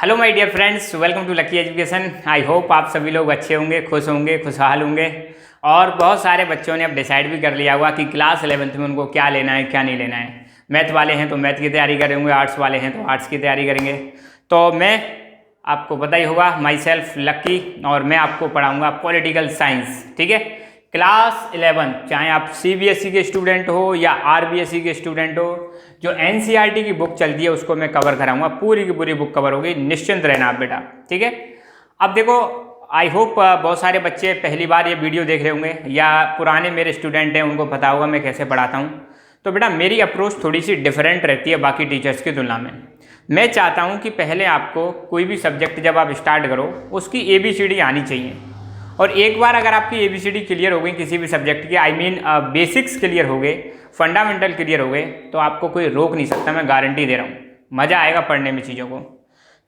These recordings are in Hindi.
Hello my dear friends, welcome to lucky education. I hope आप सभी लोग अच्छे होंगे, खुश होंगे, खुशहाल होंगे। और बहुत सारे बच्चों ने अब डिसाइड भी कर लिया होगा कि क्लास 11th में उनको क्या लेना है, क्या नहीं लेना है। मैथ वाले हैं तो मैथ की तैयारी करेंगे, आर्ट्स वाले हैं तो आर्ट्स की तैयारी करेंगे। तो मैं आपको पता ही होगा, माई सेल्फ लक्की, और मैं आपको पढ़ाऊँगा पॉलिटिकल साइंस। ठीक है, क्लास 11, चाहे आप CBSE के स्टूडेंट हो या RBSE के स्टूडेंट हो, जो NCERT की बुक चलती है उसको मैं कवर कराऊंगा। पूरी की पूरी बुक कवर होगी, निश्चिंत रहना आप बेटा। ठीक है, अब देखो, आई होप बहुत सारे बच्चे पहली बार ये वीडियो देख रहे होंगे या पुराने मेरे स्टूडेंट हैं, उनको पता होगा मैं कैसे पढ़ाता हूँ। तो बेटा मेरी अप्रोच थोड़ी सी डिफरेंट रहती है बाकी टीचर्स की तुलना में। मैं चाहता हूँ कि पहले आपको कोई भी सब्जेक्ट जब आप स्टार्ट करो उसकी ABCD आनी चाहिए। और एक बार अगर आपकी ABCD क्लियर हो गई किसी भी सब्जेक्ट की, आई मीन बेसिक्स क्लियर हो गए, फंडामेंटल क्लियर हो गए, तो आपको कोई रोक नहीं सकता, मैं गारंटी दे रहा हूँ। मज़ा आएगा पढ़ने में चीज़ों को।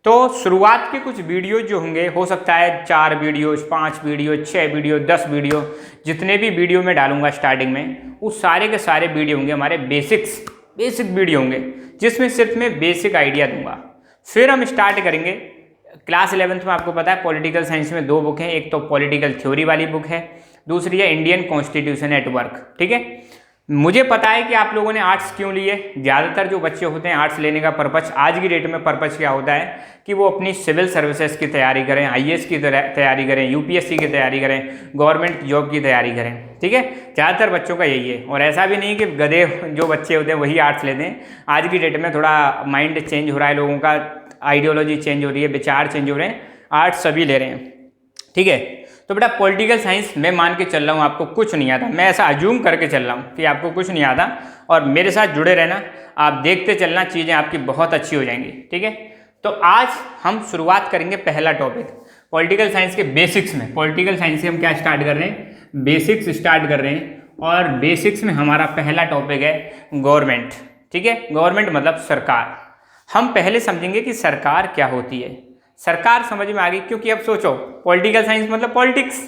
तो शुरुआत के कुछ वीडियो जो होंगे, हो सकता है 4 वीडियो, 5 वीडियो, 6 वीडियो, 10 वीडियो, जितने भी वीडियो मैं डालूंगा स्टार्टिंग में, उस सारे के सारे वीडियो होंगे हमारे बेसिक वीडियो होंगे, जिसमें सिर्फ मैं बेसिक आइडिया दूंगा। फिर हम स्टार्ट करेंगे क्लास 11th में। आपको पता है पॉलिटिकल साइंस में 2 बुक हैं, एक तो पॉलिटिकल थ्योरी वाली बुक है, दूसरी है इंडियन कॉन्स्टिट्यूशन एट वर्क। ठीक है, मुझे पता है कि आप लोगों ने आर्ट्स क्यों लिए। ज़्यादातर जो बच्चे होते हैं आर्ट्स लेने का पर्पस, आज की डेट में पर्पस क्या होता है कि वो अपनी सिविल सर्विसेज की तैयारी करें, IAS की तैयारी करें, UPSC की तैयारी करें, गवर्नमेंट जॉब की तैयारी करें। ठीक है, ज़्यादातर बच्चों का यही है। और ऐसा भी नहीं कि गधे जो बच्चे होते हैं वही आर्ट्स लेते हैं। आज की डेट में थोड़ा माइंड चेंज हो रहा है, लोगों का आइडियोलॉजी चेंज हो रही है, विचार चेंज हो रहे हैं, आर्ट्स सभी ले रहे हैं। ठीक है, तो बेटा पॉलिटिकल साइंस मैं मान के चल रहा हूँ आपको कुछ नहीं आता, मैं ऐसा अज्यूम करके चल रहा हूँ कि आपको कुछ नहीं आता, और मेरे साथ जुड़े रहना, आप देखते चलना, चीज़ें आपकी बहुत अच्छी हो जाएंगी। ठीक है, तो आज हम शुरुआत करेंगे पहला टॉपिक पॉलिटिकल साइंस के बेसिक्स में। पॉलिटिकल साइंस से हम क्या स्टार्ट कर रहे हैं, बेसिक्स स्टार्ट कर रहे हैं। और बेसिक्स में हमारा पहला टॉपिक है गवर्नमेंट। ठीक है, गवर्नमेंट मतलब सरकार। हम पहले समझेंगे कि सरकार क्या होती है। सरकार समझ में आ गई, क्योंकि अब सोचो पॉलिटिकल साइंस मतलब पॉलिटिक्स,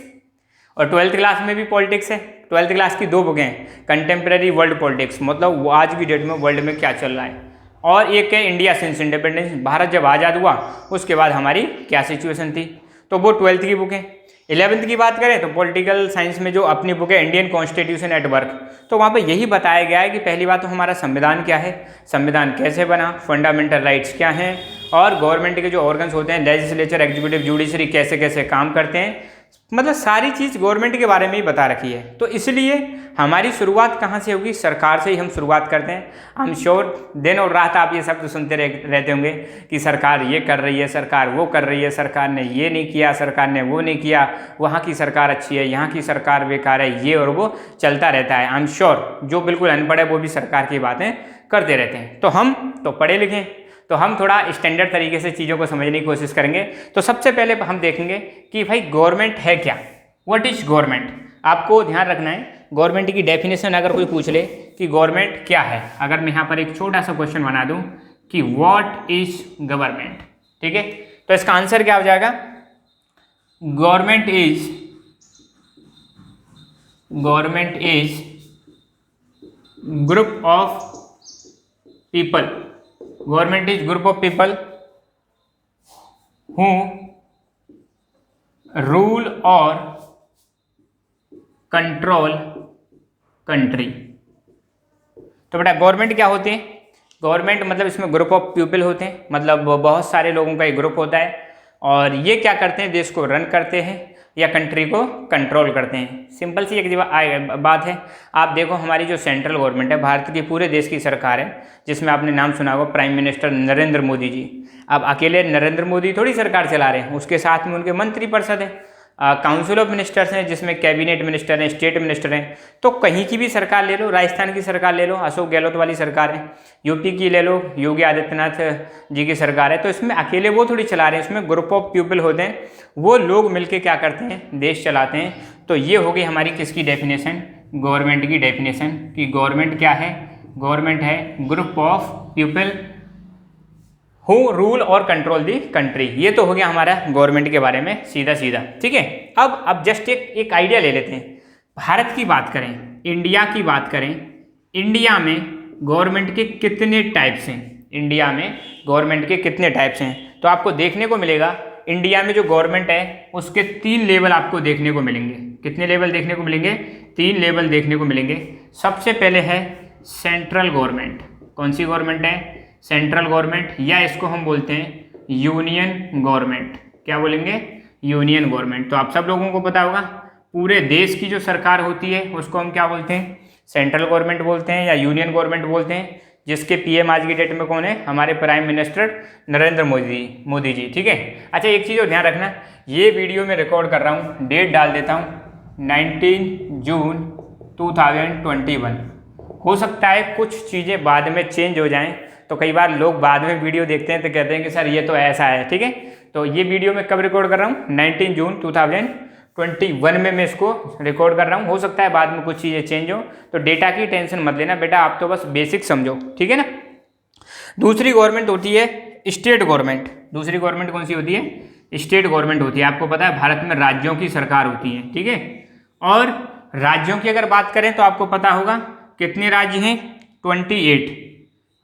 और 12th क्लास में भी पॉलिटिक्स है। 12th क्लास की 2 बुकें हैं, कंटेम्प्रेरी वर्ल्ड पॉलिटिक्स, मतलब वो आज की डेट में वर्ल्ड में क्या चल रहा है, और एक है इंडिया सिंस इंडिपेंडेंस, भारत जब आज़ाद हुआ उसके बाद हमारी क्या सिचुएशन थी, तो वो 12th की बुक है। 11th की बात करें तो पॉलिटिकल साइंस में जो अपनी बुक है इंडियन कॉन्स्टिट्यूशन एट वर्क, तो वहाँ पे यही बताया गया है कि पहली बात तो हमारा संविधान क्या है, संविधान कैसे बना, फंडामेंटल राइट्स क्या हैं, और गवर्नमेंट के जो ऑर्गन्स होते हैं, लेजिस्लेचर, एग्जीक्यूटिव, जुडिशरी, कैसे कैसे काम करते हैं, मतलब सारी चीज़ गवर्नमेंट के बारे में ही बता रखी है। तो इसलिए हमारी शुरुआत कहाँ से होगी, सरकार से ही हम शुरुआत करते हैं। आई एम श्योर दिन और रात आप ये सब तो सुनते रहते होंगे कि सरकार ये कर रही है, सरकार वो कर रही है, सरकार ने ये नहीं किया, सरकार ने वो नहीं किया, वहाँ की सरकार अच्छी है, यहाँ की सरकार बेकार है, ये और वो चलता रहता है। आई एम श्योर जो बिल्कुल अनपढ़ है वो भी सरकार की बातें करते रहते हैं। तो हम तो पढ़े लिखे, तो हम थोड़ा स्टैंडर्ड तरीके से चीज़ों को समझने की कोशिश करेंगे। तो सबसे पहले हम देखेंगे कि भाई गवर्नमेंट है क्या, व्हाट इज गवर्नमेंट। आपको ध्यान रखना है, गवर्नमेंट की डेफिनेशन अगर कोई पूछ ले कि गवर्नमेंट क्या है, अगर मैं यहाँ पर एक छोटा सा क्वेश्चन बना दूँ कि व्हाट इज गवर्नमेंट, ठीक है, तो इसका आंसर क्या हो जाएगा, government is group of people. Government is group of people who rule or control country। तो बेटा गवर्नमेंट क्या होती है, गवर्नमेंट मतलब इसमें ग्रुप ऑफ पीपल होते हैं, मतलब बहुत सारे लोगों का एक ग्रुप होता है, और ये क्या करते हैं, देश को रन करते हैं या कंट्री को कंट्रोल करते हैं। सिंपल सी एक बात है, आप देखो हमारी जो सेंट्रल गवर्नमेंट है, भारत की पूरे देश की सरकार है, जिसमें आपने नाम सुना होगा प्राइम मिनिस्टर नरेंद्र मोदी जी। अब अकेले नरेंद्र मोदी थोड़ी सरकार चला रहे हैं, उसके साथ में उनके मंत्रिपरिषद है, काउंसिल ऑफ मिनिस्टर्स हैं, जिसमें कैबिनेट मिनिस्टर हैं, स्टेट मिनिस्टर हैं। तो कहीं की भी सरकार ले लो, राजस्थान की सरकार ले लो, अशोक गहलोत वाली सरकार है, यूपी की ले लो, योगी आदित्यनाथ जी की सरकार है, तो इसमें अकेले वो थोड़ी चला रहे हैं, इसमें ग्रुप ऑफ पीपल होते हैं, वो लोग मिलके क्या करते हैं, देश चलाते हैं। तो ये हो गई हमारी किसकी डेफिनेशन, गवर्नमेंट की डेफिनेशन, कि गवर्नमेंट क्या है, गवर्नमेंट है group of people who rule और कंट्रोल दी कंट्री। ये तो हो गया हमारा गवर्नमेंट के बारे में सीधा सीधा। ठीक है, अब जस्ट एक आइडिया ले लेते हैं। भारत की बात करें, इंडिया की बात करें, इंडिया में गवर्नमेंट के कितने टाइप्स हैं, इंडिया में गवर्नमेंट के कितने टाइप्स हैं, तो आपको देखने को मिलेगा इंडिया में जो गवर्नमेंट है उसके 3 लेवल आपको देखने को मिलेंगे। कितने लेवल देखने को मिलेंगे? 3 लेवल देखने को मिलेंगे। सबसे पहले है सेंट्रल गवर्नमेंट। कौन सी गवर्नमेंट है? सेंट्रल गवर्नमेंट, या इसको हम बोलते हैं यूनियन गवर्नमेंट। क्या बोलेंगे? Union government. तो आप सब लोगों को पता होगा पूरे देश की जो सरकार होती है उसको हम क्या बोलते हैं? सेंट्रल गवर्नमेंट बोलते हैं या यूनियन गवर्नमेंट बोलते हैं, जिसके पीएम आज की डेट में कौन है? हमारे प्राइम मिनिस्टर नरेंद्र मोदी जी। ठीक है। अच्छा, एक चीज़ और ध्यान रखना, ये वीडियो में रिकॉर्ड कर रहा हूँ, डेट डाल देता हूँ 19 जून 2021। हो सकता है कुछ चीज़ें बाद में चेंज हो जाएं, तो कई बार लोग बाद में वीडियो देखते हैं तो कहते हैं कि सर ये तो ऐसा है। ठीक है, तो ये वीडियो मैं कब रिकॉर्ड कर रहा हूँ? 19 जून 2021 में मैं इसको रिकॉर्ड कर रहा हूँ। हो सकता है बाद में कुछ चीज़ें चेंज हो, तो डेटा की टेंशन मत लेना बेटा, आप तो बस बेसिक समझो। ठीक है ना। दूसरी गवर्नमेंट होती है स्टेट गवर्नमेंट। दूसरी गवर्नमेंट कौन सी होती है? स्टेट गवर्नमेंट होती है। आपको पता है भारत में राज्यों की सरकार होती है। ठीक है, और राज्यों की अगर बात करें तो आपको पता होगा कितने राज्य हैं? 28।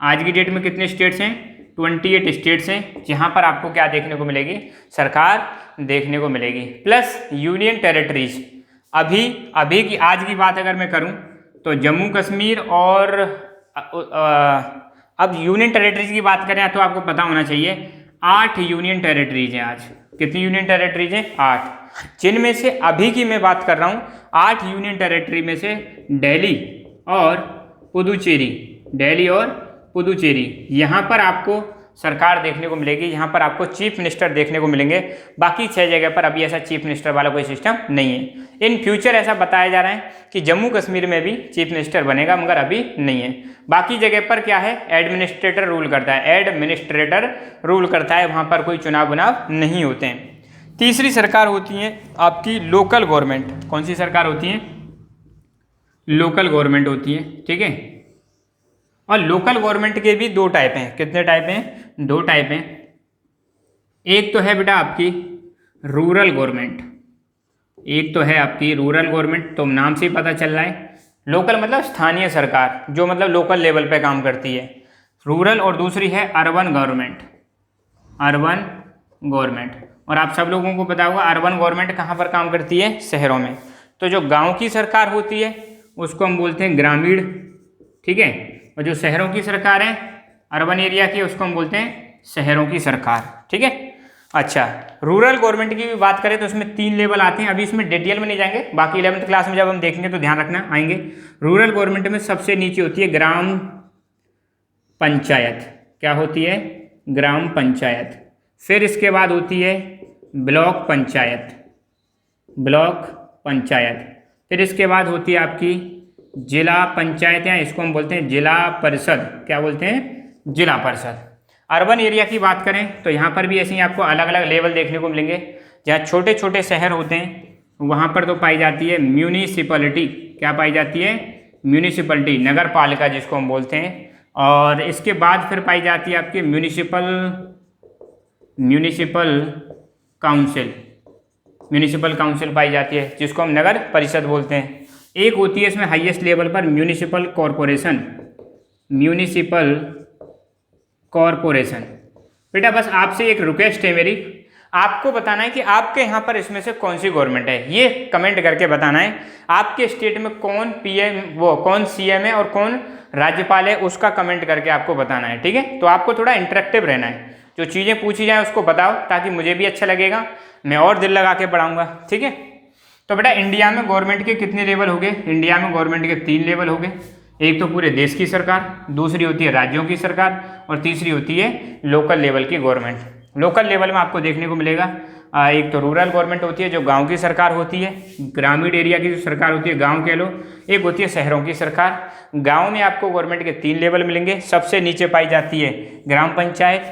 आज की डेट में कितने स्टेट्स हैं? 28 स्टेट्स हैं, जहाँ पर आपको क्या देखने को मिलेगी? सरकार देखने को मिलेगी, प्लस यूनियन टेरिटरीज। अभी की आज की बात अगर मैं करूँ तो जम्मू कश्मीर और अब यूनियन टेरिटरीज की बात करें तो आपको पता होना चाहिए 8 यूनियन टेरिटरीज हैं आज। कितनी यूनियन टेरिटरीज हैं? 8, जिनमें से अभी की मैं बात कर रहा हूँ 8 यूनियन टेरिटरी में से दिल्ली और पुदुचेरी, यहाँ पर आपको सरकार देखने को मिलेगी, यहाँ पर आपको चीफ मिनिस्टर देखने को मिलेंगे। बाकी 6 जगह पर अभी ऐसा चीफ मिनिस्टर वाला कोई सिस्टम नहीं है। इन फ्यूचर ऐसा बताया जा रहा है कि जम्मू कश्मीर में भी चीफ मिनिस्टर बनेगा, मगर अभी नहीं है। बाकी जगह पर क्या है? एडमिनिस्ट्रेटर रूल करता है, वहाँ पर कोई चुनाव नहीं होते हैं। तीसरी सरकार होती है आपकी लोकल गवर्नमेंट। कौन सी सरकार होती है? लोकल गवर्नमेंट होती है। ठीक है, और लोकल गवर्नमेंट के भी 2 टाइप हैं। कितने टाइप हैं? 2 टाइप हैं। एक तो है बेटा आपकी रूरल गवर्नमेंट, एक तो है आपकी रूरल गवर्नमेंट। तो नाम से ही पता चल रहा है, लोकल मतलब स्थानीय सरकार, जो मतलब लोकल लेवल पे काम करती है, रूरल। और दूसरी है अर्बन गवर्नमेंट। और आप सब लोगों को पता होगा अर्बन गवर्नमेंट कहाँ पर काम करती है? शहरों में। तो जो गाँव की सरकार होती है उसको हम बोलते हैं ग्रामीण। ठीक है, और जो शहरों की सरकार है अर्बन एरिया की, उसको हम बोलते हैं शहरों की सरकार। ठीक है। अच्छा, रूरल गवर्नमेंट की भी बात करें तो इसमें 3 लेवल आते हैं। अभी इसमें डिटेल में नहीं जाएंगे, बाकी 11th क्लास में जब हम देखेंगे तो ध्यान रखना आएंगे। रूरल गवर्नमेंट में सबसे नीचे होती है ग्राम पंचायत। क्या होती है? ग्राम पंचायत। फिर इसके बाद होती है ब्लॉक पंचायत। फिर इसके बाद होती है आपकी जिला पंचायत, या इसको हम बोलते हैं जिला परिषद। क्या बोलते हैं? जिला परिषद। अर्बन एरिया की बात करें तो यहाँ पर भी ऐसे ही आपको अलग अलग लेवल देखने को मिलेंगे। जहाँ छोटे छोटे शहर होते हैं वहाँ पर तो पाई जाती है म्यूनिसिपलिटी। क्या पाई जाती है? म्यूनिसिपलिटी, नगर पालिका जिसको हम बोलते हैं। और इसके बाद फिर पाई जाती है आपकी म्यूनिसिपल काउंसिल पाई जाती है, जिसको हम नगर परिषद बोलते हैं। एक होती है इसमें हाईएस्ट लेवल पर म्यूनिसिपल कॉरपोरेशन। बेटा बस आपसे एक रिक्वेस्ट है मेरी, आपको बताना है कि आपके यहाँ पर इसमें से कौन सी गवर्नमेंट है। ये कमेंट करके बताना है आपके स्टेट में कौन कौन सीएम है और कौन राज्यपाल है, उसका कमेंट करके आपको बताना है। ठीक है, तो आपको थोड़ा इंटरेक्टिव रहना है, जो चीज़ें पूछी जाए उसको बताओ, ताकि मुझे भी अच्छा लगेगा, मैं और दिल लगा के पढ़ाऊँगा। ठीक है, तो बेटा इंडिया में गवर्नमेंट के कितने लेवल हो गए? इंडिया में गवर्नमेंट के 3 लेवल हो गए। एक तो पूरे देश की सरकार, दूसरी होती है राज्यों की सरकार, और तीसरी होती है लोकल लेवल की गवर्नमेंट। लोकल लेवल में आपको देखने को मिलेगा एक तो रूरल गवर्नमेंट होती है जो गांव की सरकार होती है, ग्रामीण एरिया की जो सरकार होती है गांव कह लो। एक होती है शहरों की सरकार। गांव में आपको गवर्नमेंट के 3 लेवल मिलेंगे। सबसे नीचे पाई जाती है ग्राम पंचायत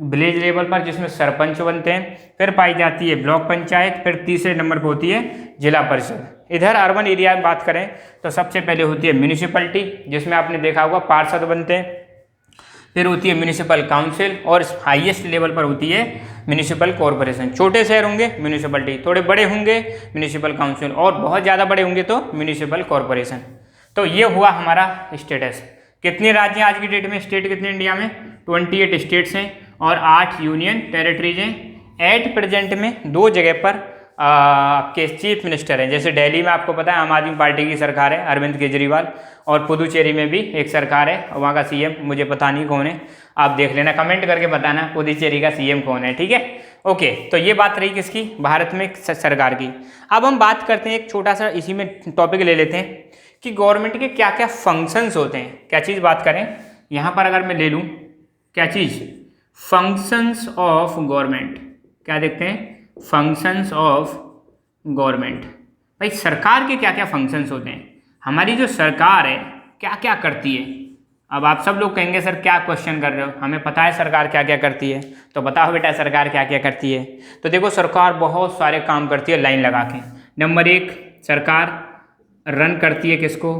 विलेज लेवल पर, जिसमें सरपंच बनते हैं। फिर पाई जाती है ब्लॉक पंचायत। फिर तीसरे नंबर पर होती है जिला परिषद। इधर अर्बन एरिया में बात करें तो सबसे पहले होती है म्यूनिसिपलिटी, जिसमें आपने देखा होगा पार्षद बनते हैं। फिर होती है म्यूनिसिपल काउंसिल, और हाईएस्ट लेवल पर होती है म्यूनिसिपल कॉरपोरेशन। छोटे शहर होंगे म्यूनिसिपलिटी, थोड़े बड़े होंगे म्यूनिसिपल काउंसिल, और बहुत ज़्यादा बड़े होंगे तो म्यूनिसिपल कॉरपोरेशन। तो ये हुआ हमारा स्टेटस। कितने राज्य आज की डेट में? स्टेट कितने इंडिया में? 28 स्टेट्स हैं, और 8 यूनियन टेरिटरीज हैं। एट प्रेजेंट में 2 जगह पर आपके चीफ मिनिस्टर हैं। जैसे दिल्ली में आपको पता है आम आदमी पार्टी की सरकार है, अरविंद केजरीवाल, और पुदुचेरी में भी एक सरकार है, वहाँ का सीएम मुझे पता नहीं कौन है, आप देख लेना, कमेंट करके बताना पुदुचेरी का सीएम कौन है, ठीक है। ओके, तो ये बात रही किसकी, भारत में सरकार की। अब हम बात करते हैं एक छोटा सा इसी में टॉपिक ले लेते हैं कि गवर्नमेंट के क्या क्या फंक्शंस होते हैं। क्या चीज़ बात करें यहाँ पर, अगर मैं ले लूँ क्या चीज़, फंक्शंस ऑफ गवर्नमेंट, क्या देखते हैं, फंक्शंस ऑफ गवर्नमेंट। भाई सरकार के क्या क्या फंक्शंस होते हैं, हमारी जो सरकार है क्या क्या करती है। अब आप सब लोग कहेंगे सर क्या क्वेश्चन कर रहे हो, हमें पता है सरकार क्या क्या करती है। तो बताओ बेटा सरकार क्या क्या करती है। तो देखो सरकार बहुत सारे काम करती है लाइन लगा के। नंबर 1, सरकार रन करती है किसको,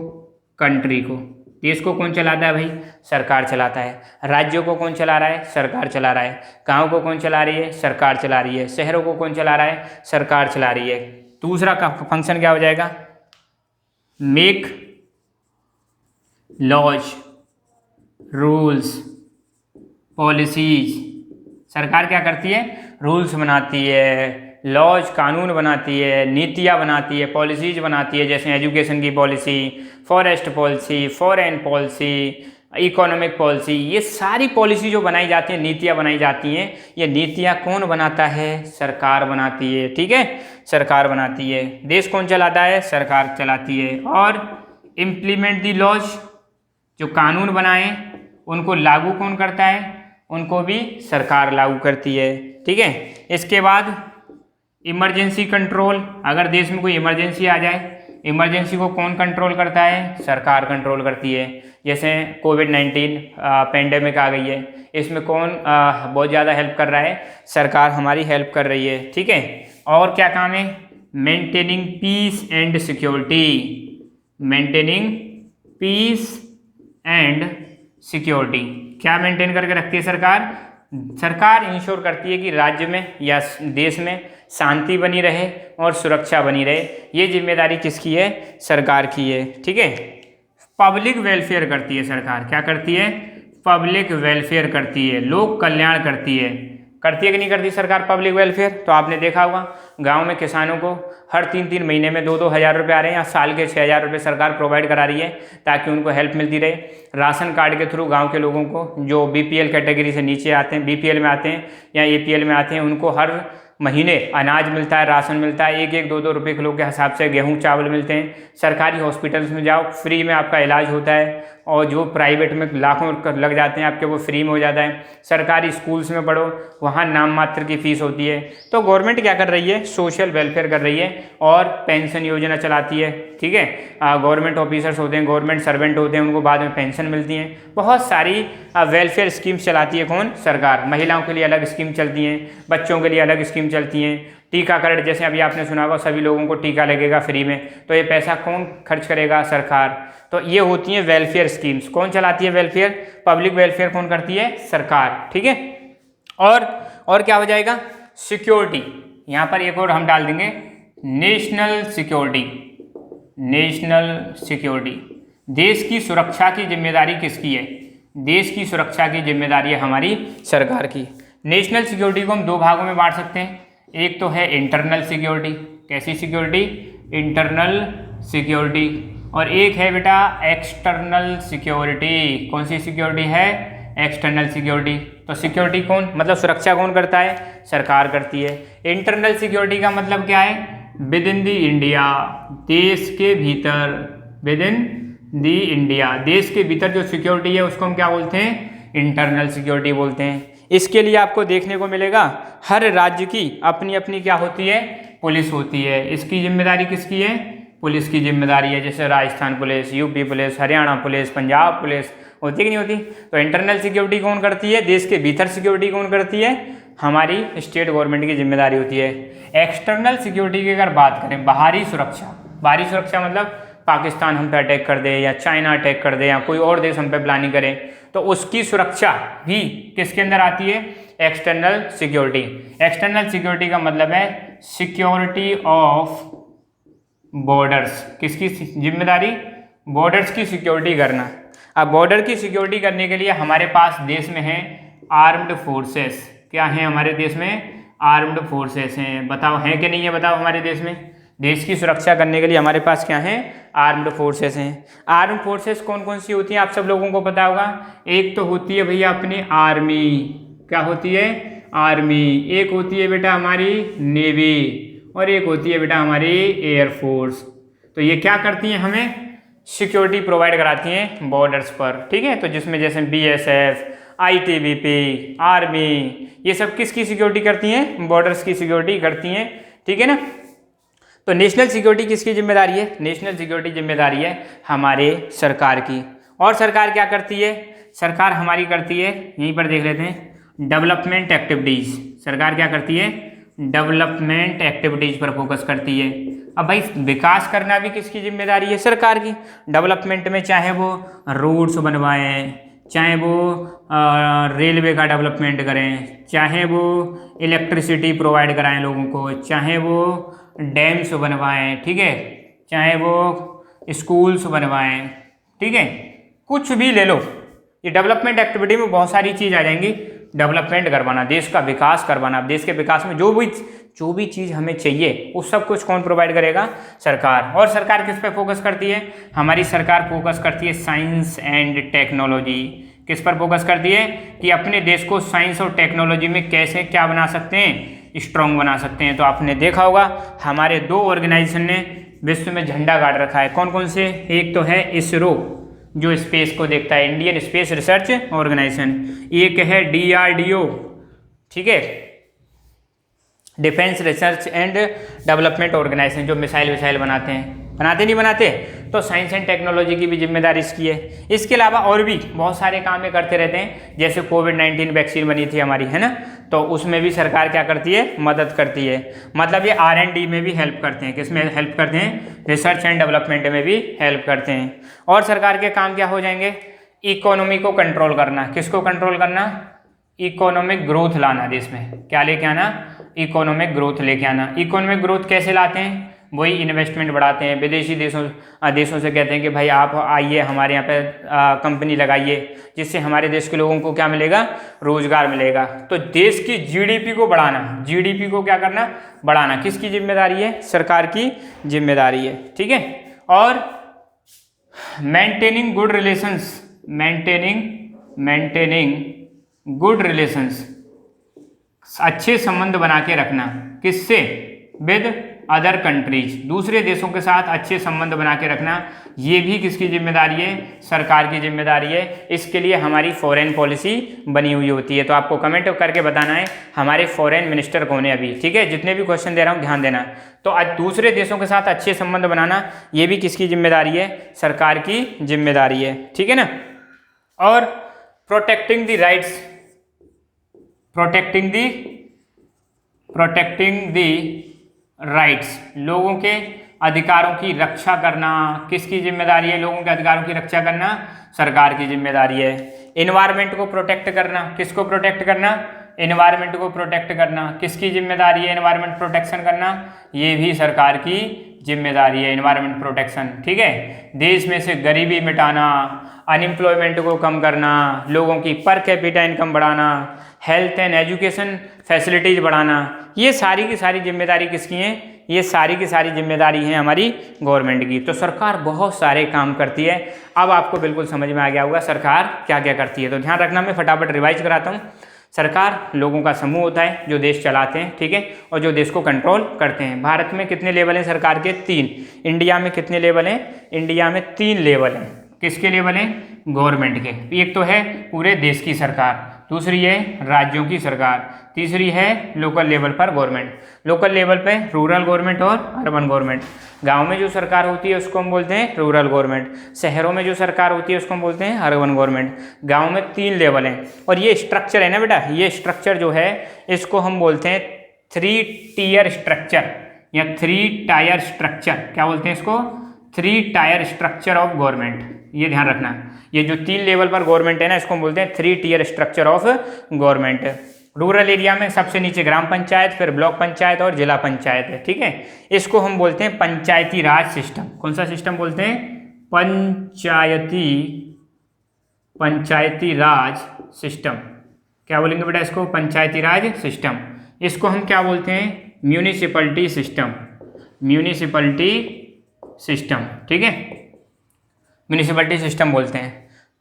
कंट्री को। देश को कौन चलाता है भाई, सरकार चलाता है। राज्यों को कौन चला रहा है, सरकार चला रहा है। गाँव को कौन चला रही है, सरकार चला रही है। शहरों को कौन चला रहा है, सरकार चला रही है। दूसरा का फंक्शन क्या हो जाएगा, मेक लॉज, रूल्स, पॉलिसीज। सरकार क्या करती है, रूल्स बनाती है, लॉज कानून बनाती है, नीतियाँ बनाती है, पॉलिसीज बनाती है, जैसे एजुकेशन की policy, forest policy, foreign policy, economic policy. ये सारी पॉलिसी जो बनाई जाती है, नीतियाँ बनाई जाती हैं, ये नीतियाँ कौन बनाता है, सरकार बनाती है, ठीक है, सरकार बनाती है। देश कौन चलाता है, सरकार चलाती है। और इम्प्लीमेंट दी लॉज, जो कानून बनाए उनको लागू कौन करता है, उनको भी सरकार लागू करती है, ठीक है। इसके बाद इमरजेंसी कंट्रोल, अगर देश में कोई इमरजेंसी आ जाए, इमरजेंसी को कौन कंट्रोल करता है, सरकार कंट्रोल करती है। जैसे कोविड-19 पेंडेमिक आ गई है, इसमें कौन बहुत ज़्यादा हेल्प कर रहा है, सरकार हमारी हेल्प कर रही है, ठीक है। और क्या काम है, maintaining peace and security, maintaining peace and security. क्या मेंटेन करके रखती है सरकार, सरकार इंश्योर करती है कि राज्य में या देश में शांति बनी रहे और सुरक्षा बनी रहे। ये जिम्मेदारी किसकी है, सरकार की है, ठीक है। पब्लिक वेलफेयर करती है सरकार, क्या करती है, पब्लिक वेलफेयर करती है, लोक कल्याण करती है। करती है कि नहीं करती सरकार पब्लिक वेलफेयर, तो आपने देखा होगा गांव में किसानों को हर 3-3 महीने में 2-2 हज़ार रुपये आ रहे हैं, या साल के 6,000 रुपये सरकार प्रोवाइड करा रही है ताकि उनको हेल्प मिलती रहे। राशन कार्ड के थ्रू गांव के लोगों को जो बीपीएल कैटेगरी से नीचे आते हैं, बीपीएल में आते हैं या एपीएल में आते हैं, उनको हर महीने अनाज मिलता है, राशन मिलता है, 1-1, 2-2 रुपये किलो के हिसाब से गेहूँ चावल मिलते हैं। सरकारी हॉस्पिटल्स में जाओ, फ्री में आपका इलाज होता है, और जो प्राइवेट में लाखों लग जाते हैं आपके, वो फ्री में हो जाता है। सरकारी स्कूल्स में पढ़ो, वहाँ नाम मात्र की फ़ीस होती है। तो गवर्नमेंट क्या कर रही है, सोशल वेलफेयर कर रही है और पेंशन योजना चलाती है, ठीक है। गवर्नमेंट ऑफिसर्स होते हैं, गवर्नमेंट सर्वेंट होते हैं, उनको बाद में पेंशन मिलती हैं। बहुत सारी वेलफेयर स्कीम्स चलाती है कौन, सरकार। महिलाओं के लिए अलग स्कीम चलती हैं, बच्चों के लिए अलग स्कीम चलती हैं। टीकाकरण, जैसे अभी आपने सुना होगा सभी लोगों को टीका लगेगा फ्री में, तो ये पैसा कौन खर्च करेगा, सरकार। तो ये होती हैं वेलफेयर स्कीम्स। कौन चलाती है वेलफेयर, पब्लिक वेलफेयर कौन करती है, सरकार, ठीक है। और क्या हो जाएगा, सिक्योरिटी। यहाँ पर एक और हम डाल देंगे, नेशनल सिक्योरिटी। नेशनल सिक्योरिटी, देश की सुरक्षा की जिम्मेदारी किसकी है, देश की सुरक्षा की जिम्मेदारी है हमारी सरकार की। नेशनल सिक्योरिटी को हम 2 भागों में बांट सकते हैं। एक तो है इंटरनल सिक्योरिटी, कैसी सिक्योरिटी, इंटरनल सिक्योरिटी, और एक है बेटा एक्सटर्नल सिक्योरिटी। कौन सी सिक्योरिटी है, एक्सटर्नल सिक्योरिटी। तो सिक्योरिटी कौन, मतलब सुरक्षा कौन करता है, सरकार करती है। इंटरनल सिक्योरिटी का मतलब क्या है, विद इन दी इंडिया, देश के भीतर, विद इन दी इंडिया, देश के भीतर जो सिक्योरिटी है उसको हम क्या बोलते हैं, इंटरनल सिक्योरिटी बोलते हैं। इसके लिए आपको देखने को मिलेगा हर राज्य की अपनी अपनी क्या होती है, पुलिस होती है। इसकी जिम्मेदारी किसकी है, पुलिस की जिम्मेदारी है। जैसे Rajasthan police, UP police, Haryana police, Punjab police होती है कि नहीं होती। तो इंटरनल सिक्योरिटी कौन करती है, देश के भीतर सिक्योरिटी कौन करती है, हमारी स्टेट गवर्नमेंट की जिम्मेदारी होती है। एक्सटर्नल सिक्योरिटी की अगर बात करें, बाहरी सुरक्षा, बाहरी सुरक्षा मतलब पाकिस्तान हम पे अटैक कर दे या चाइना अटैक कर दे या कोई और देश हम पे प्लानिंग करे, तो उसकी सुरक्षा भी किसके अंदर आती है, एक्सटर्नल सिक्योरिटी। एक्सटर्नल सिक्योरिटी का मतलब है सिक्योरिटी ऑफ बॉर्डर्स। किसकी जिम्मेदारी, बॉर्डर्स की सिक्योरिटी करना। अब बॉर्डर की सिक्योरिटी करने के लिए हमारे पास देश में है आर्म्ड फोर्सेस क्या हैं हमारे देश में? आर्म्ड फोर्सेस हैं। बताओ हैं कि नहीं है? बताओ हमारे देश में देश की सुरक्षा करने के लिए हमारे पास क्या है? आर्म्ड फोर्सेस हैं। आर्म्ड फोर्सेस कौन कौन सी होती हैं आप सब लोगों को पता होगा। एक तो होती है भैया अपनी आर्मी, क्या होती है? आर्मी। एक होती है बेटा हमारी नेवी, और एक होती है बेटा हमारी एयरफोर्स। तो ये क्या करती हैं? हमें सिक्योरिटी प्रोवाइड कराती हैं बॉर्डर्स पर, ठीक है। तो जिसमें जैसे BSF, ITBP, आर्मी, ये सब किसकी सिक्योरिटी करती हैं? बॉर्डर्स की सिक्योरिटी करती हैं, ठीक है ना। तो नेशनल सिक्योरिटी किसकी जिम्मेदारी है? नेशनल सिक्योरिटी जिम्मेदारी है हमारे सरकार की। और सरकार क्या करती है? सरकार हमारी करती है, यहीं पर देख लेते हैं, डेवलपमेंट एक्टिविटीज़। सरकार क्या करती है? डेवलपमेंट एक्टिविटीज़ पर फोकस करती है। अब भाई विकास करना भी किसकी जिम्मेदारी है? सरकार की। डेवलपमेंट में चाहे वो रोड्स बनवाएं, चाहे वो रेलवे का डेवलपमेंट करें, चाहे वो इलेक्ट्रिसिटी प्रोवाइड कराएं लोगों को, चाहे वो डैम्स बनवाएं, ठीक है, चाहे वो स्कूल्स बनवाएं, ठीक है, कुछ भी ले लो। ये डेवलपमेंट एक्टिविटी में बहुत सारी चीज़ आ जाएंगी। डेवलपमेंट करवाना, देश का विकास करवाना, देश के विकास में जो भी चीज़ हमें चाहिए वो सब कुछ कौन प्रोवाइड करेगा? सरकार। और सरकार किस पे फोकस करती है? हमारी सरकार फोकस करती है साइंस एंड टेक्नोलॉजी। किस पर फोकस करती है? कि अपने देश को साइंस और टेक्नोलॉजी में कैसे क्या बना सकते हैं? स्ट्रॉन्ग बना सकते हैं। तो आपने देखा होगा हमारे 2 ऑर्गेनाइजेशन ने विश्व में झंडा गाड़ रखा है। कौन कौन से? एक तो है इसरो, जो स्पेस को देखता है, इंडियन स्पेस रिसर्च ऑर्गेनाइजेशन। एक है DRDO, ठीक है, defence research and development organisation, जो मिसाइल बनाते हैं। नहीं बनाते? तो साइंस एंड टेक्नोलॉजी की भी जिम्मेदारी इसकी है। इसके अलावा और भी बहुत सारे काम ये करते रहते हैं। जैसे कोविड-19 वैक्सीन बनी थी हमारी, है ना, तो उसमें भी सरकार क्या करती है? मदद करती है। मतलब ये R&D में भी हेल्प करते हैं। किसमें हेल्प करते हैं? रिसर्च एंड डेवलपमेंट में भी हेल्प करते हैं। और सरकार के काम क्या हो जाएंगे? इकोनॉमी को कंट्रोल करना। किसको कंट्रोल करना? इकोनॉमिक ग्रोथ लाना देश में। क्या लेके आना? इकोनॉमिक ग्रोथ लेके आना। इकोनॉमिक ग्रोथ कैसे लाते हैं? वही इन्वेस्टमेंट बढ़ाते हैं। विदेशी देशों से कहते हैं कि भाई आप आइए हमारे यहाँ पे कंपनी लगाइए, जिससे हमारे देश के लोगों को क्या मिलेगा? रोजगार मिलेगा। तो देश की GDP को बढ़ाना, GDP को क्या करना? बढ़ाना। किसकी जिम्मेदारी है? सरकार की जिम्मेदारी है, ठीक है। और maintaining good relations, maintaining good relations, अच्छे संबंध बना के रखना। किससे? विद अदर कंट्रीज, दूसरे देशों के साथ अच्छे संबंध बना के रखना। ये भी किसकी जिम्मेदारी है? सरकार की जिम्मेदारी है। इसके लिए हमारी फॉरेन पॉलिसी बनी हुई होती है। तो आपको कमेंट करके बताना है हमारे फॉरेन मिनिस्टर कौन है अभी, ठीक है। जितने भी क्वेश्चन दे रहा हूँ ध्यान देना। तो आज दूसरे देशों के साथ अच्छे संबंध बनाना, ये भी किसकी जिम्मेदारी है? सरकार की जिम्मेदारी है, ठीक है ना। और protecting the rights, protecting the rights, लोगों के अधिकारों की रक्षा करना किसकी जिम्मेदारी है? लोगों के अधिकारों की रक्षा करना सरकार की जिम्मेदारी है। एनवायरनमेंट को प्रोटेक्ट करना, किसको प्रोटेक्ट करना? एनवायरनमेंट को प्रोटेक्ट करना किसकी जिम्मेदारी है? एनवायरनमेंट प्रोटेक्शन करना ये भी सरकार की जिम्मेदारी है, एनवायरनमेंट प्रोटेक्शन, ठीक है। देश में से गरीबी मिटाना, अनएम्प्लॉयमेंट को कम करना, लोगों की पर कैपिटा इनकम बढ़ाना, हेल्थ एंड एजुकेशन फैसिलिटीज़ बढ़ाना, ये सारी की सारी जिम्मेदारी किसकी हैं? ये सारी की सारी जिम्मेदारी है हमारी गवर्नमेंट की। तो सरकार बहुत सारे काम करती है। अब आपको बिल्कुल समझ में आ गया होगा सरकार क्या क्या करती है। तो ध्यान रखना, मैं फटाफट रिवाइज कराता हूँ। सरकार लोगों का समूह होता है जो देश चलाते हैं, ठीक है, और जो देश को कंट्रोल करते हैं। भारत में कितने लेवल हैं सरकार के? 3। इंडिया में कितने लेवल हैं? इंडिया में 3 लेवल हैं। किसके लेवल हैं? गवर्नमेंट के। एक तो है पूरे देश की सरकार, दूसरी है राज्यों की सरकार, तीसरी है लोकल लेवल पर गवर्नमेंट। लोकल लेवल पे रूरल गवर्नमेंट और अर्बन गवर्नमेंट। गांव में जो सरकार होती है उसको हम बोलते हैं रूरल गवर्नमेंट। शहरों में जो सरकार होती है उसको हम बोलते हैं अर्बन गवर्नमेंट। गांव में 3 लेवल हैं। और ये स्ट्रक्चर है ना बेटा, ये स्ट्रक्चर जो है इसको हम बोलते हैं 3 टियर स्ट्रक्चर या 3 टायर स्ट्रक्चर। क्या बोलते हैं इसको? 3 टायर स्ट्रक्चर ऑफ गवर्नमेंट। ये ध्यान रखना, ये जो 3 लेवल पर गवर्नमेंट है ना इसको हम बोलते हैं 3 tier structure of government. Rural area में सबसे नीचे ग्राम पंचायत, फिर ब्लॉक पंचायत और जिला पंचायत है, ठीक है। इसको हम बोलते हैं पंचायती राज सिस्टम। कौन सा सिस्टम बोलते हैं? पंचायती राज सिस्टम। क्या बोलेंगे बेटा इसको? पंचायती राज सिस्टम। इसको हम क्या बोलते हैं? Municipality system. म्यूनिसिपलिटी सिस्टम, ठीक है, म्यूनिसिपलिटी सिस्टम बोलते हैं।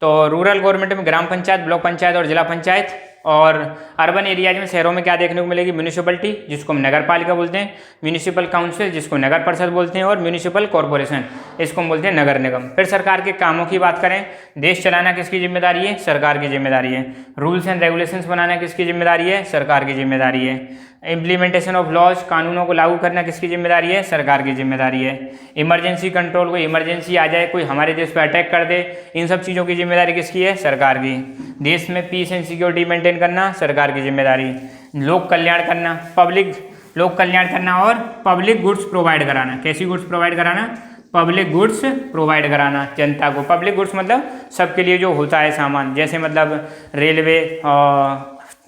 तो रूरल गवर्नमेंट में ग्राम पंचायत, ब्लॉक पंचायत और जिला पंचायत, और अर्बन एरियाज में शहरों में क्या देखने को मिलेगी? म्यूनिसिपलिटी, जिसको हम नगर पालिका बोलते हैं, म्यूनिसिपल काउंसिल, जिसको नगर परिषद बोलते हैं, और म्यूनिसिपल कॉरपोरेशन, इसको हम बोलते हैं नगर निगम। फिर सरकार के कामों की बात करें, देश चलाना किसकी जिम्मेदारी है? सरकार की जिम्मेदारी है। रूल्स एंड रेगुलेशंस बनाना किसकी जिम्मेदारी है? सरकार की जिम्मेदारी है। इम्प्लीमेंटेशन ऑफ लॉज, कानूनों को लागू करना किसकी जिम्मेदारी है? सरकार की जिम्मेदारी है। इमरजेंसी कंट्रोल, कोई इमरजेंसी आ जाए, कोई हमारे देश पर अटैक कर दे, इन सब चीज़ों की जिम्मेदारी किसकी है? सरकार की। देश में पीस एंड सिक्योरिटी मेंटेन करना सरकार की जिम्मेदारी। लोक कल्याण करना, लोक कल्याण करना, और पब्लिक गुड्स प्रोवाइड कराना। कैसी गुड्स प्रोवाइड कराना? पब्लिक गुड्स प्रोवाइड कराना जनता को। पब्लिक गुड्स मतलब सबके लिए जो होता है सामान, जैसे मतलब रेलवे,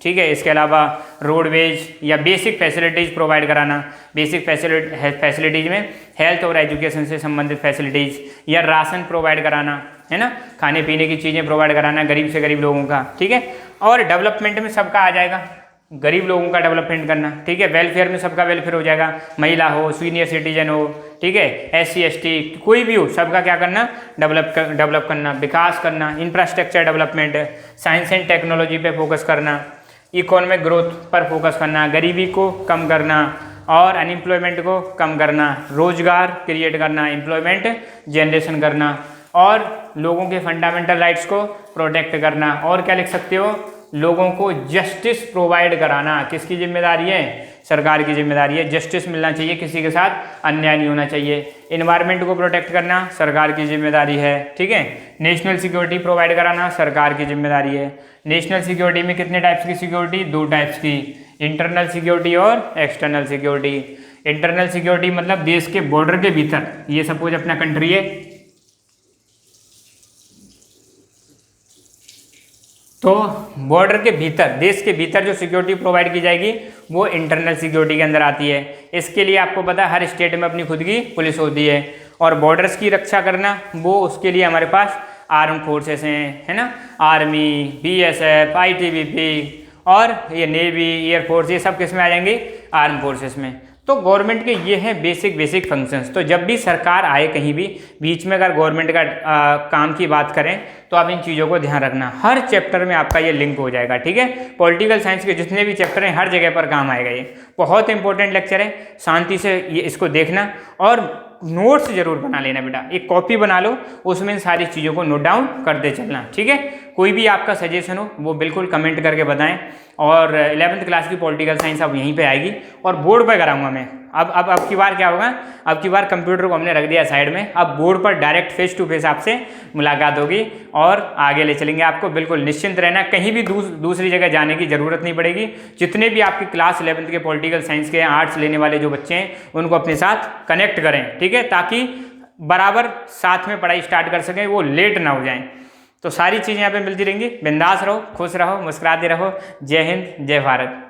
ठीक है, इसके अलावा रोडवेज या बेसिक फैसिलिटीज़ प्रोवाइड कराना। बेसिक फैसिलिटीज़ में हेल्थ और एजुकेशन से संबंधित फैसिलिटीज़, या राशन प्रोवाइड कराना, है ना, खाने पीने की चीज़ें प्रोवाइड कराना गरीब से गरीब लोगों का, ठीक है। और डेवलपमेंट में सबका आ जाएगा, गरीब लोगों का डेवलपमेंट करना, ठीक है। वेलफेयर में सबका वेलफेयर हो जाएगा, महिला हो, सीनियर सिटीजन हो, ठीक है, SC ST कोई भी हो, सबका क्या करना? डेवलप करना, विकास करना, infrastructure development, science and technology पे फोकस करना, इकोनॉमिक ग्रोथ पर फोकस करना, गरीबी को कम करना और अनएम्प्लॉयमेंट को कम करना, रोजगार क्रिएट करना, एम्प्लॉयमेंट जनरेशन करना, और लोगों के फंडामेंटल राइट्स को प्रोटेक्ट करना। और क्या लिख सकते हो? लोगों को जस्टिस प्रोवाइड कराना किसकी जिम्मेदारी है? सरकार की जिम्मेदारी है। जस्टिस मिलना चाहिए, किसी के साथ अन्याय नहीं होना चाहिए। इन्वायरमेंट को प्रोटेक्ट करना सरकार की जिम्मेदारी है, ठीक है। नेशनल सिक्योरिटी प्रोवाइड कराना सरकार की जिम्मेदारी है। नेशनल सिक्योरिटी में कितने टाइप्स की सिक्योरिटी? 2 टाइप्स की, इंटरनल सिक्योरिटी और एक्सटर्नल सिक्योरिटी। इंटरनल सिक्योरिटी मतलब देश के बॉर्डर के भीतर, ये सपोज अपना कंट्री है, तो बॉर्डर के भीतर, देश के भीतर जो सिक्योरिटी प्रोवाइड की जाएगी वो इंटरनल सिक्योरिटी के अंदर आती है। इसके लिए आपको पता है हर स्टेट में अपनी खुद की पुलिस होती है, और बॉर्डर्स की रक्षा करना वो उसके लिए हमारे पास आर्म फोर्सेस हैं, है ना, आर्मी, BSF, ITBP और ये नेवी, एयरफोर्स, ये सब किस में आ जाएंगे? आर्म फोर्सेस में। तो गवर्नमेंट के ये हैं बेसिक फंक्शंस। तो जब भी सरकार आए कहीं भी, बीच में अगर गवर्नमेंट का काम की बात करें तो आप इन चीज़ों को ध्यान रखना, हर चैप्टर में आपका ये लिंक हो जाएगा, ठीक है। पॉलिटिकल साइंस के जितने भी चैप्टर हैं हर जगह पर काम आएगा, ये बहुत इंपॉर्टेंट लेक्चर है। शांति से ये इसको देखना और नोट्स जरूर बना लेना बेटा, एक कॉपी बना लो, उसमें इन सारी चीज़ों को नोट डाउन करते चलना, ठीक है। कोई भी आपका सजेशन हो वो बिल्कुल कमेंट करके बताएं। और 11th क्लास की पॉलिटिकल साइंस अब यहीं पे आएगी और बोर्ड पर कराऊंगा मैं। अब की बार क्या होगा, अब की बार कंप्यूटर को हमने रख दिया साइड में, अब बोर्ड पर डायरेक्ट फेस टू फेस आपसे मुलाकात होगी और आगे ले चलेंगे आपको। बिल्कुल निश्चिंत रहना, कहीं भी दूसरी जगह जाने की ज़रूरत नहीं पड़ेगी। जितने भी आपकी क्लास 11th के पॉलिटिकल साइंस के आर्ट्स लेने वाले जो बच्चे हैं उनको अपने साथ कनेक्ट करें, ठीक है, ताकि बराबर साथ में पढ़ाई स्टार्ट कर सकें, वो लेट ना हो जाएं। तो सारी चीज़ें यहाँ पे मिलती रहेंगी। बिंदास रहो, खुश रहो, मुस्कुराते रहो। जय हिंद, जय भारत।